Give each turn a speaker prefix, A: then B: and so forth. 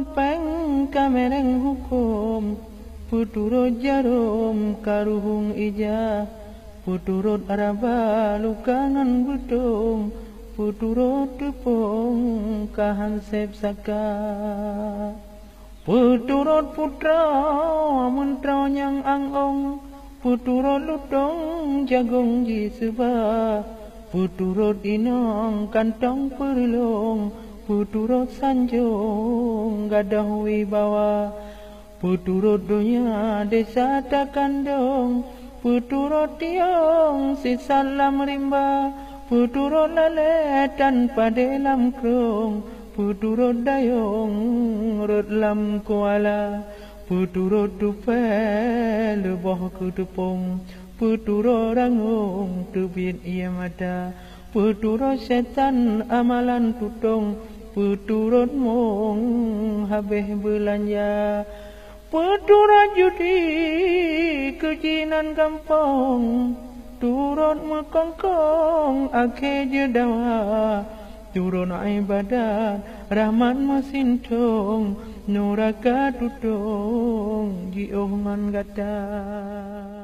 A: Peng kamereng hukum puturut jarum karuhung ija puturut araba lukangan butung puturut tupung kahansep saka puturut putra mantra nyang angong puturut lutong jagung jisuba puturut inong kantong perlong puturut sanjung gadah wibawa puturut dunia desa takandong puturut tiong sisalam rimba puturut lale tanpa dalam krung puturut dayung rut lam kuala puturut tupel leboh kutupung puturut rangung tubit ia mata puturut setan amalan tutong puturut mong habeh belanja puturut judi kejinan kampung turut mekongkong akhe jedawa turut ibadat rahmat masintong nuraka tutong jioh man gata.